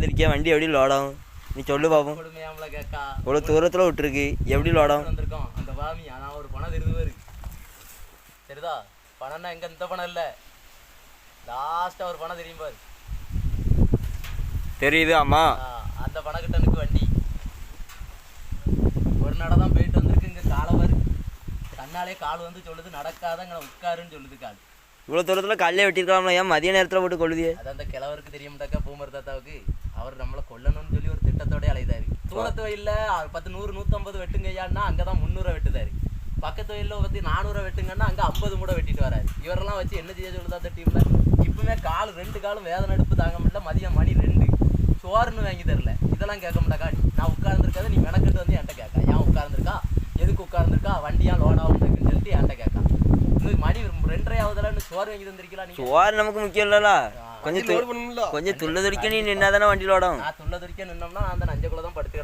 வந்திருக்கியா, வண்டி எப்படி லோடம் நீ சொல்லு பாப்போம். கொடுமையாமல கேட்கா இவ்வளோ தூரத்தில் விட்டுருக்கு, எப்படி லோடம் வந்திருக்கோம் அந்த பாமி. ஆனால் ஒரு பணம் தெரியுது சரிதா. பணம்னா எங்க இந்த பணம் இல்லை, லாஸ்ட்டாக ஒரு பணம் தெரியும் பாரு. தெரியுது ஆமா. அந்த பணக்கிட்டனுக்கு வண்டி ஒரு நட தான் போயிட்டு வந்திருக்கு. இங்கே காலை பாரு, கண்ணாலே கால் வந்து சொல்லுது நடக்காதங்க உட்காருன்னு சொல்லுது கால். இவ்வளோ தூரத்தில் கல்லே வெட்டியிருக்கலாம்ல, ஏன் மதிய நேரத்தில் போட்டு கொள்ளுதியே? அது அந்த கிழவருக்கு தெரியும்டாக்கா பூமர் தாத்தாவுக்கு. அவர் நம்மளை கொல்லணும்னு சொல்லி ஒரு திட்டத்தோடய அலைதாரு. தூரத்து வயலில் 10 100 150 வெட்டுங்க ஐயான்னா அங்கே தான் 300 வெட்டுதாரு. பக்கத்து வயலில் பற்றி 400 வெட்டுங்கன்னா அங்கே 50 மூட வெட்டிட்டு வராரு. இவரெல்லாம் வச்சு என்ன செய்ய சொல்லுதா அந்த டீமில். இப்பவுமே ரெண்டு காலும் வேதனை எடுப்பு தாங்க முடியல. மதியம் மணி 2 சோறுன்னு வாங்கி தரல. இதெல்லாம் கேட்க மாட்டாக்கா. நான் உட்கார்ந்துருக்காது, நீ மெனக்கிட்டு வந்து என்கிட்ட கேட்கா. ஏன் உட்கார்ந்துருக்கா, எதுக்கு உட்கார்ந்துருக்கா, வண்டியா லோடாகுன்னு சொல்லிட்டு என்கிட்ட கேட்கா. மணி 2:30 ஆகுதுல, சோறு வாங்கி தந்திருக்கலாம். நீ சோறு நமக்கு முக்கியம் இல்லல, கொஞ்சம் துள்ள துடிக்க நீ நின்னா தானே வண்டியில் ஓடும். நான் துள்ள துடிக்க நின்னோம்னா அந்த நஞ்சக்குள்ள தான் படுத்துக்கிறேன்.